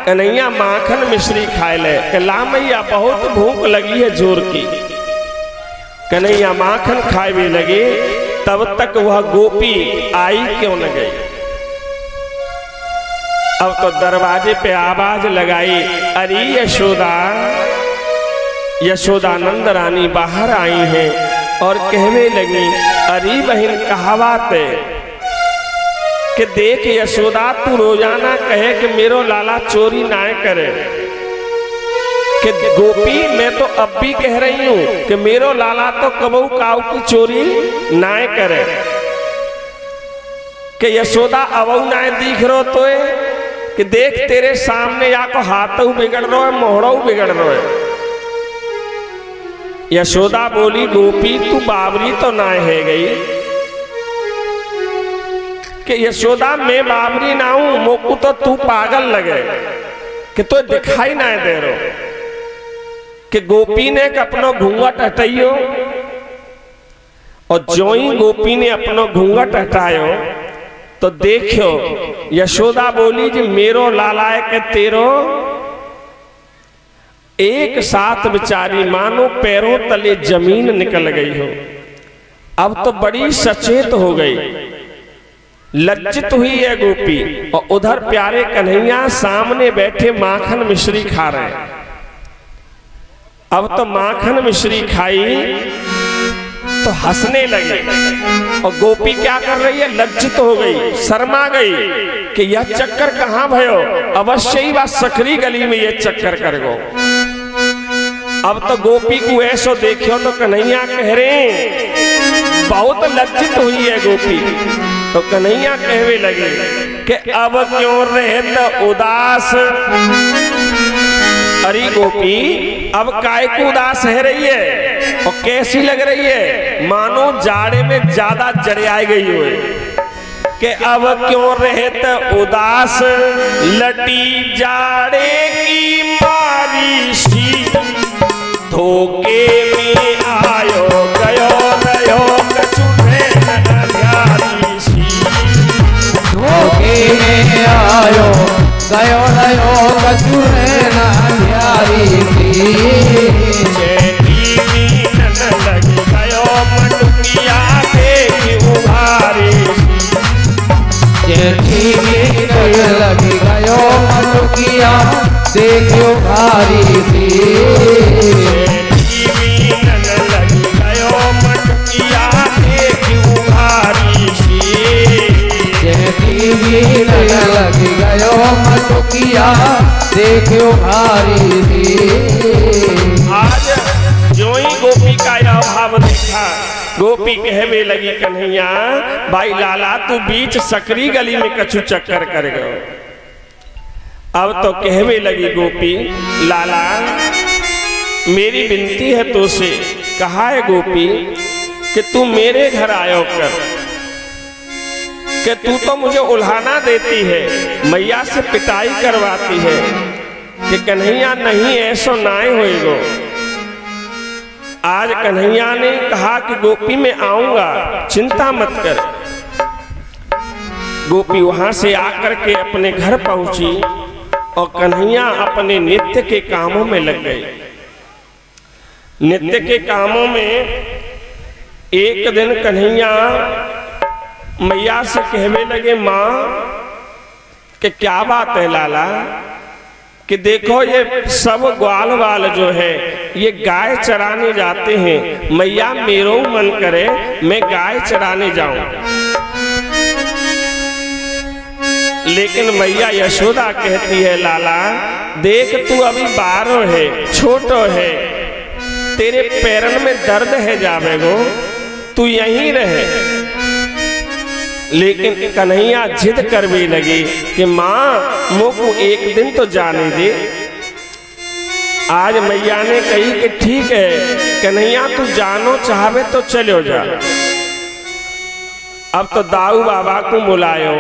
कन्हैया माखन मिश्री खाए ले कि ला मैया बहुत भूख लगी है जोर की। कन्हैया माखन खाए भी लगे, तब तक वह गोपी आई क्यों न गई। अब तो दरवाजे पे आवाज लगाई, अरे यशोदा, यशोदानंद रानी बाहर आई हैं और कहने लगी, अरे बहन कहावत है कि देख यशोदा तू रोजाना कहे कि मेरो लाला चोरी ना करे, कि गोपी मैं तो अब भी कह रही हूं कि मेरो लाला तो कबू काऊ की चोरी ना करे, कि यशोदा अबू ना दिख रो तो कि देख तेरे सामने या को हाथों बिगड़ रो है, मोहड़ों बिगड़ रो है। यशोदा बोली, गोपी तू बाबरी तो ना है गई, कि यशोदा मैं बाबरी ना हूं, मोकू तो तू पागल लगे कि तो दिखाई ना दे रो। कि गोपी ने अपनो घूंघट हटाइयो, और जो ही गोपी ने अपनो घूंघट हटायो तो देखो यशोदा बोली जी मेरो लाला के तेरो एक साथ बेचारी मानो पैरों तले जमीन निकल गई हो। अब तो बड़ी सचेत हो गई, लज्जित हुई है गोपी, और उधर प्यारे कन्हैया सामने बैठे माखन मिश्री खा रहे हैं। अब तो माखन मिश्री खाई तो हंसने लगे, और गोपी क्या कर रही है, लज्जित हो गई, शर्मा गई कि यह चक्कर कहां भयो, अवश्य ही बात सकरी गली में यह चक्कर कर गो। अब तो गोपी को ऐसो देखियो तो कन्हैया कह रहे बहुत लज्जित हुई है गोपी। तो कन्हैया कहवे लगे कि अब क्यों रहे उदास, अरे गोपी अब काय को उदास है रही है, और कैसी लग रही है, मानो जाड़े में ज्यादा जड़ियाई गई हो। कि अब क्यों रहते उदास, लटी जाड़े की मारी सी, धोखे में आयो गयो रयो कछुरे न ध्यारी सी। धोखे में आयो गयो रयो कछुरे न ध्यारी सी। लगी गयो मटुकिया देखियो भारी सी। लगी गयो मटुकिया देखियो भारी सी। लगी गयो मटुकिया देखियो भारी सी। आज जो ही गोपी का यह भाव देखा, गोपी कहवे लगी, कन्हैया भाई लाला तू बीच सकरी गली में कछु चक्कर कर गयो। अब तो कहवे लगी गोपी, लाला मेरी विनती है तो से, कहा है गोपी कि तू मेरे घर आयो कर, कि तू तो मुझे उल्हाना देती है, मैया से पिटाई करवाती है, कि कन्हैया नहीं ऐसो नाय होएगो। आज कन्हैया ने कहा कि गोपी मैं आऊंगा, चिंता मत कर। गोपी वहां से आकर के अपने घर पहुंची और कन्हैया अपने नित्य के कामों में लग गई। नित्य के कामों में एक दिन कन्हैया मैया से कहने लगे, माँ कि क्या बात है लाला, कि देखो ये सब ग्वाल वाल जो है ये गाय चराने जाते हैं, मैया मेरो मन करे मैं गाय चराने जाऊं। लेकिन मैया यशोदा कहती है, लाला देख तू अभी बारो है, छोटो है, तेरे पैरन में दर्द है जावेगो, तू यहीं रहे। लेकिन कन्हैया जिद कर भी लगी कि माँ मोको एक दिन तो जाने दे। आज मैया ने कही कि ठीक है कन्हैया तू जानो चाहवे तो चलो जा। अब तो दाऊ बाबा को बुलायो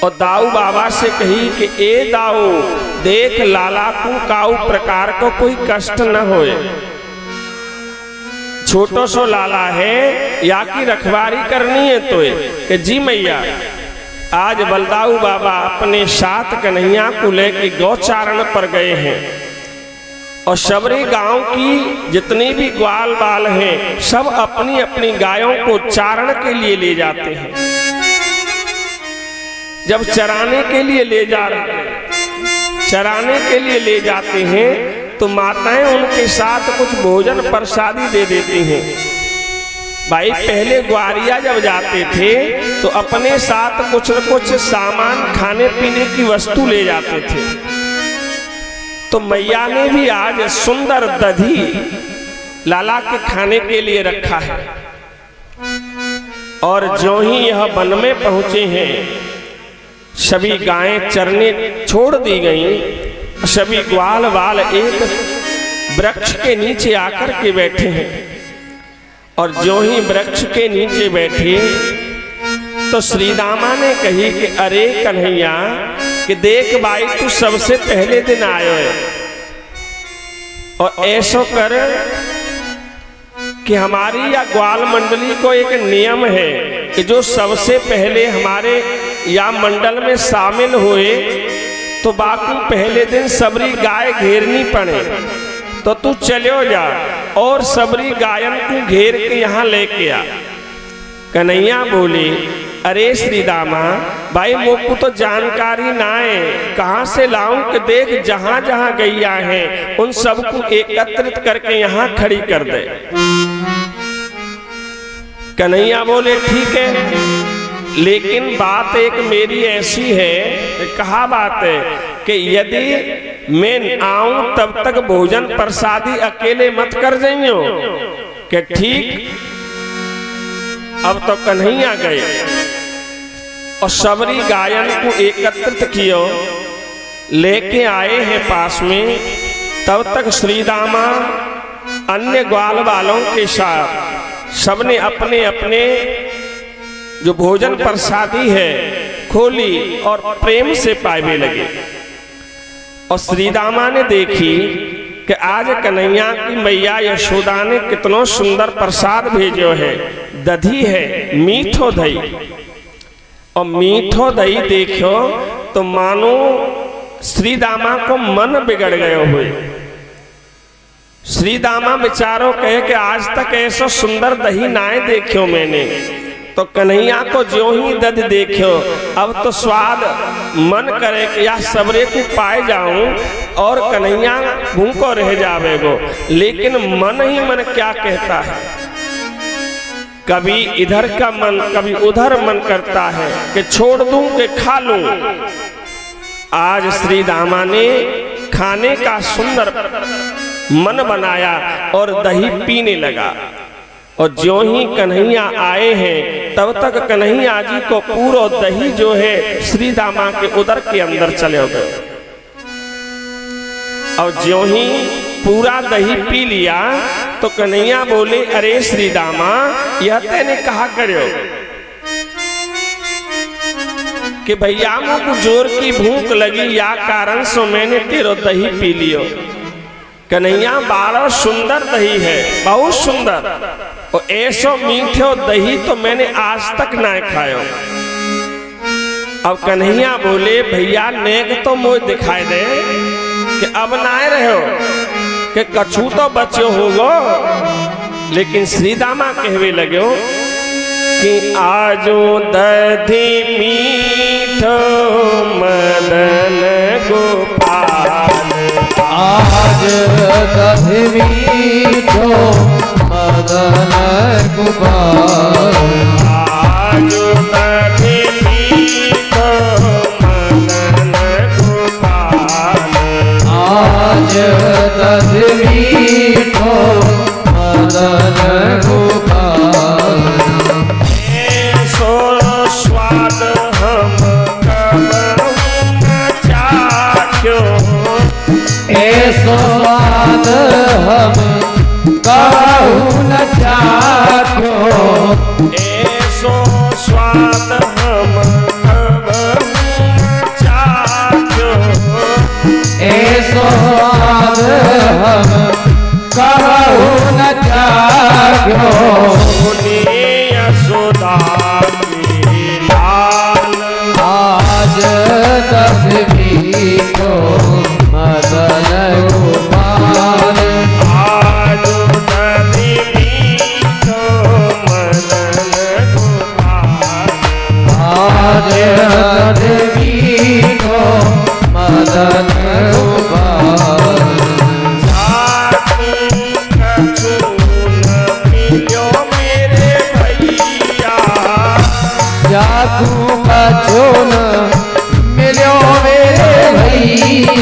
और दाऊ बाबा से कही कि ए दाऊ देख लाला को काऊ प्रकार को कोई कष्ट न होए, छोटो सो लाला है या की रखवारी करनी है तो कि जी मैया। आज बलदाऊ बाबा अपने साथ कन्हैया को लेके गौचारण पर गए हैं और शबरी गांव की जितनी भी ग्वाल बाल हैं सब अपनी अपनी गायों को चारण के लिए ले जाते हैं। जब चराने के लिए ले जाते हैं तो माताएं उनके साथ कुछ भोजन प्रसादी दे देती हैं। भाई पहले ग्वारिया जब जाते थे तो अपने साथ कुछ न कुछ सामान खाने पीने की वस्तु ले जाते थे। तो मैया ने भी आज सुंदर दही लाला के खाने के लिए रखा है। और जो ही यह वन में पहुंचे हैं सभी गायें चरने छोड़ दी गईं। सभी ग्वाल बाल एक वृक्ष के नीचे आकर के बैठे हैं और जो ही वृक्ष के नीचे बैठे तो श्रीदामा ने कही कि अरे कन्हैया कि देख भाई तू सबसे पहले दिन आयो है और ऐसो कर कि हमारी या ग्वाल मंडली को एक नियम है कि जो सबसे पहले हमारे या मंडल में शामिल हुए तो बाकी पहले दिन सबरी गाय घेरनी पड़े। तो तू चलो जा और सबरी गायन को घेर के यहाँ लेके आ। कन्हैया बोले अरे श्रीदामा भाई मुझको तो जानकारी ना है, कहाँ से लाऊं कि देख जहां जहां गैया हैं उन सबको एकत्रित करके यहाँ खड़ी कर दे। कन्हैया बोले ठीक है, लेकिन बात एक मेरी ऐसी है, कहा बात है कि यदि मैं आऊं तब तक भोजन प्रसादी अकेले मत कर जाइयो। कि ठीक। अब तो कन्हैया गए और सबरी गायन को एकत्रित कियो लेके आए हैं पास में। तब तक श्रीदामा अन्य ग्वाल वालों के साथ सबने अपने अपने जो भोजन प्रसादी है खोली और प्रेम से पावे लगे। और श्रीदामा ने देखी कि आज कन्हैया की मैया यशोदा ने कितनो सुंदर प्रसाद भेजो है। दही है, मीठो दही। और मीठो दही देखो तो मानो श्रीदामा को मन बिगड़ गयो हुए। श्रीदामा बेचारो कहे कि आज तक ऐसा सुंदर दही नाए देखो मैंने। तो कन्हैया को जो ही दध देखो अब तो स्वाद मन करे कि या सबरे को पाए जाऊं और कन्हैया भूखो रह जावेगो। लेकिन मन ही मन क्या कहता है, कभी इधर का मन कभी उधर मन करता है कि छोड़ दूं कि खा लूं। आज श्रीदामा ने खाने का सुंदर मन बनाया और दही पीने लगा। और जो ही कन्हैया आए हैं तब तक कन्हैया जी को पूरा दही जो है श्रीदामा के उदर के अंदर चले गए। और जो ही पूरा दही पी लिया तो कन्हैया बोले अरे श्रीदामा यह तेने कहा करो कि भैया मुझको जोर की भूख लगी या कारण से मैंने तेरो दही पी लियो। कन्हैया बारो सुंदर दही है, बहुत सुंदर, और ऐसो मीठो दही तो मैंने आज तक ना खायो। अब कन्हैया बोले भैया नेक तो मुझे दिखाई दे कि अब ना रहो कि कछु तो बच्चो होगो। लेकिन श्रीदामा कहवे लगो कि आजो दधी मीठो मदन गोपाल। आज दधी मीठो मदन गोपाल। आज दधी मीठो मदन गोपाल। आज दधी मीठो मदन गोपाल। ऐसो स्वाद हम कबहू न चाख्यो। ऐसो स्वाद हम कबहू न चाख्यो। ऐसो स्वाद हम कबहू न चाख्यो। ऐसो स्वाद हम कबहू न चाख्यो। सुनिए यशोदा के लाल।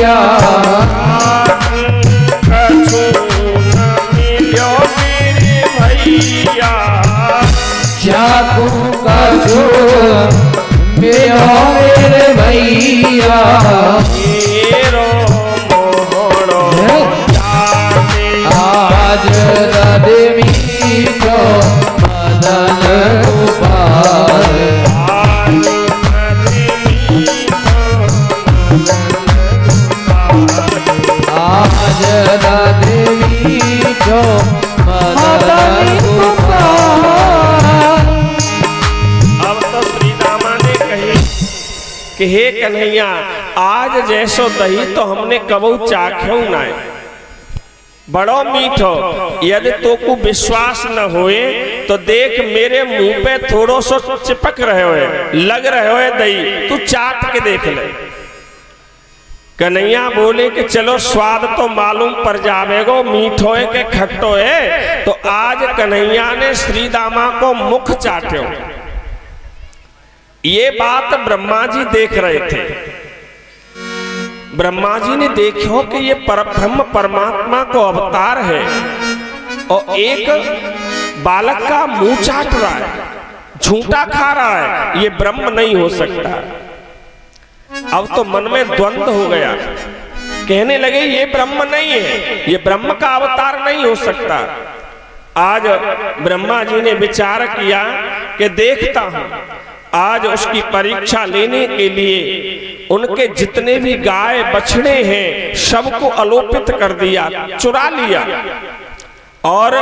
भैया कछु न मिलो मेरे भैया चाकू कछु मिलो मेरे भैया मेरो मोहड़ो आज रदमी को मदन गोपाल आज रदमी को मदन गोपाल। अब तो श्री रामा ने कही कि हे कन्हैया आज जैसो दही तो हमने कबू चाख्यू ना बड़ो मीठो। यदि तो को विश्वास न होए तो देख मेरे मुंह पे थोड़ो सो चिपक रहे हो लग रहे हो दही तू चाट के देख ले। कन्हैया बोले कि चलो स्वाद तो मालूम पड़ जावेगो मीठो है के खट्टो है। तो आज कन्हैया ने श्री दामा को मुख चाट्यो। ये बात ब्रह्मा जी देख रहे थे। ब्रह्मा जी ने देखो कि ये परब्रह्म परमात्मा को अवतार है और एक बालक का मुंह चाट रहा है, झूठा खा रहा है, ये ब्रह्म नहीं हो सकता। अब तो मन में द्वंद्व हो गया, कहने लगे ये ब्रह्म नहीं है, ये ब्रह्म का अवतार नहीं हो सकता। आज ब्रह्मा जी ने विचार किया कि देखता हूं, आज उसकी परीक्षा लेने के लिए उनके जितने भी गाय बछड़े हैं सबको अलोपित कर दिया, चुरा लिया और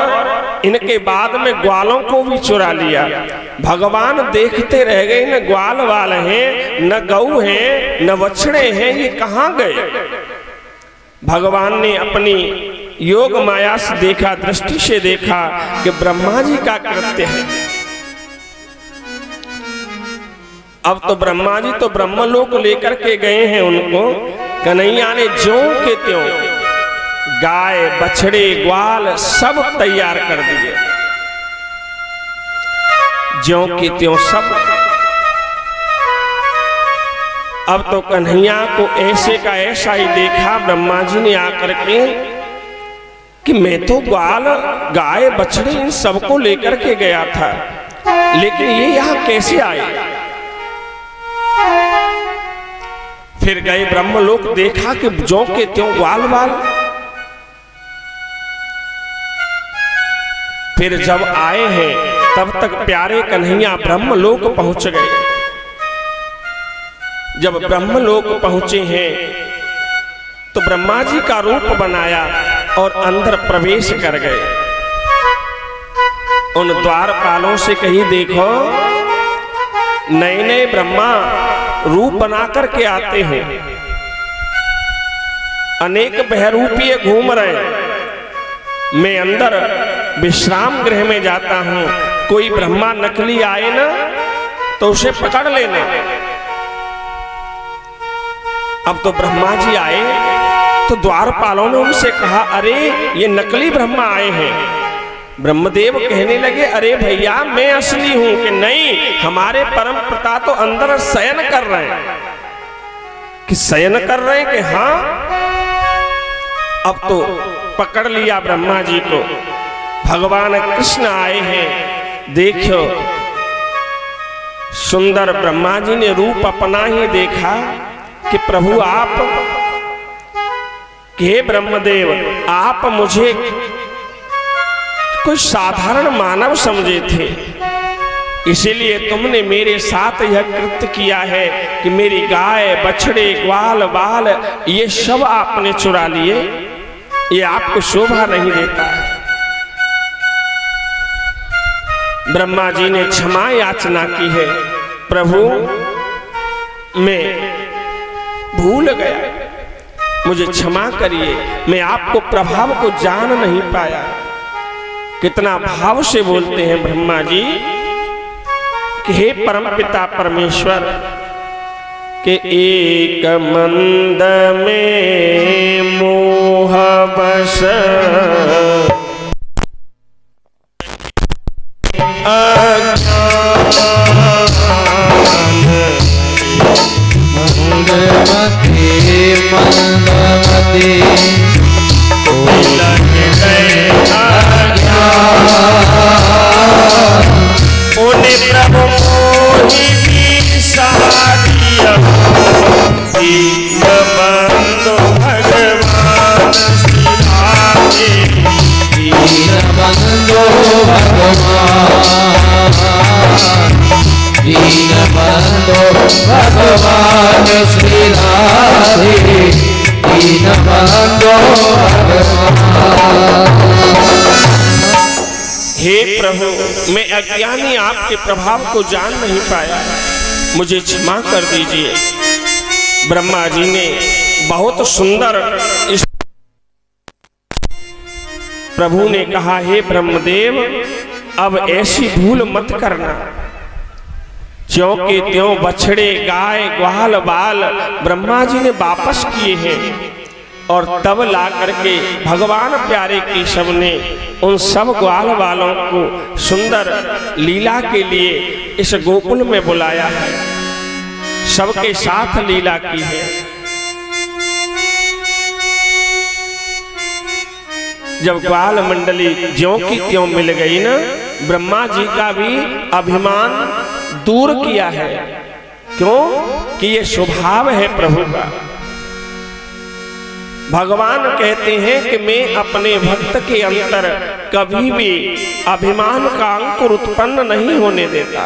इनके बाद में ग्वालों को भी चुरा लिया। भगवान देखते रह गए, न ग्वाल वाल हैं, न गऊ हैं, न बछड़े हैं, ये कहां गए। भगवान ने अपनी योग माया से देखा, दृष्टि से देखा कि ब्रह्मा जी का कृत्य है। अब तो ब्रह्मा जी तो ब्रह्मलोक लेकर के गए हैं उनको। कन्हैया ने ज्यों के त्यों गाय बछड़े ग्वाल सब तैयार कर दिए, ज्यों के त्यों सब। अब तो कन्हैया को ऐसे का ऐसा ही देखा ब्रह्मा जी ने आकर के कि मैं तो ग्वाल गाय बछड़े इन सबको लेकर के गया था, लेकिन ये यहां कैसे आए। फिर गए ब्रह्मलोक, देखा कि ज्यों के त्यों ग्वाल बाल। फिर जब आए हैं तब तक प्यारे कन्हैया ब्रह्मलोक पहुंच गए। जब ब्रह्मलोक पहुंचे हैं तो ब्रह्मा जी का रूप बनाया और अंदर प्रवेश कर गए। उन द्वारपालों से कही देखो नए नए ब्रह्मा रूप बना करके आते हैं, अनेक बहरूपीय घूम रहे। मैं अंदर विश्राम गृह में जाता हूं, कोई ब्रह्मा नकली आए ना तो उसे पकड़ लेना। अब तो ब्रह्मा जी आए तो द्वारपालों ने उनसे कहा अरे ये नकली ब्रह्मा आए हैं। ब्रह्मदेव कहने लगे अरे भैया मैं असली हूं। कि नहीं, हमारे परम पिता तो अंदर शयन कर रहे हैं। कि शयन कर रहे हैं कि हाँ। अब तो पकड़ लिया ब्रह्मा जी को। भगवान कृष्ण आए हैं, देखो सुंदर ब्रह्मा जी ने रूप अपना ही देखा कि प्रभु आप, हे ब्रह्मदेव आप मुझे कोई साधारण मानव समझे थे, इसीलिए तुमने मेरे साथ यह कृत्य किया है कि मेरी गाय बछड़े ग्वाल बाल ये सब आपने चुरा लिए। ये आपको शोभा नहीं देता है। ब्रह्मा जी ने क्षमा याचना की है, प्रभु मैं भूल गया, मुझे क्षमा करिए, मैं आपको प्रभाव को जान नहीं पाया। कितना भाव से बोलते हैं ब्रह्मा जी कि हे परमपिता परमेश्वर के एक मंद में मोह बस मते मंदमती लग गए उन्हें प्रभु मोहि भी सहारिया दीन बंधु भगवान श्री राधे दीन बंधु भगवान दीन बंधु भगवान श्री राधे दीन बंधु भगवान। हे प्रभु, मैं अज्ञानी आपके प्रभाव को जान नहीं पाया, मुझे क्षमा कर दीजिए। ब्रह्मा जी ने बहुत सुंदर इस प्रभु ने कहा, हे ब्रह्मदेव, अब ऐसी भूल मत करना। ज्यों के त्यों बछड़े गाय ग्वाल बाल ब्रह्मा जी ने वापस किए हैं और तब ला करके भगवान प्यारे केशव ने उन सब ग्वाल वालों को सुंदर लीला के लिए इस गोकुल में बुलाया है, सबके साथ लीला की है। जब ग्वाल मंडली ज्यों की त्यों मिल गई ना, ब्रह्मा जी का भी अभिमान दूर किया है। क्यों? कि ये स्वभाव है प्रभु का। भगवान कहते हैं कि मैं अपने भक्त के अंदर कभी भी अभिमान का अंकुर उत्पन्न नहीं होने देता,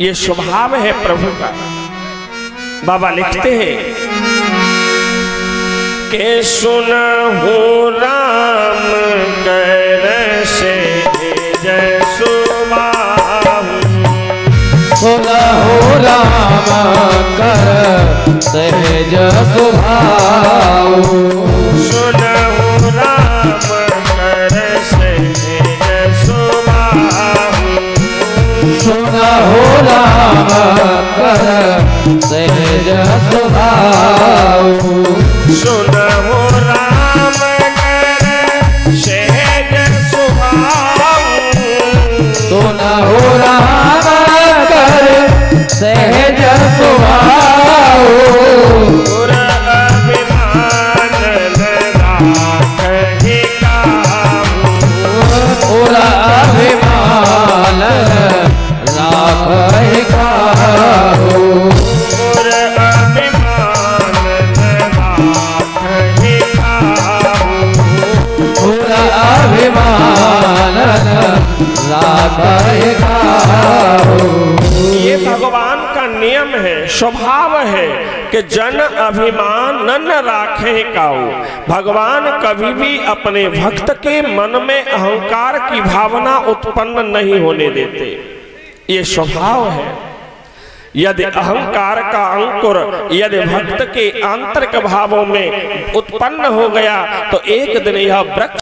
ये स्वभाव है प्रभु का। बाबा लिखते हैं कि सुनहु राम कर से जय सुबाहु, सुनहु राम कर सहज सुभाऊ, सुनहु राम कर सहज सुभाऊ, सुनहु राम कर सहज सुभाऊ, सुनहु राम कर सहज सुभाऊ, सुनहु राम कर सहज सुभाऊ, पुर अभिमान राखहि काहू, पुर अभिमान राखहि काहू, पुर अभिमान राखहि काहू, पुर अभिमान राखहि काहू। ये भगवान का नियम है, स्वभाव है कि जन अभिमान न राखे काऊ। भगवान कभी भी अपने भक्त के मन में अहंकार की भावना उत्पन्न नहीं होने देते, ये स्वभाव है। यदि अहंकार का अंकुर यदि भक्त के आंतरिक भावों में उत्पन्न हो गया तो एक दिन यह वृक्ष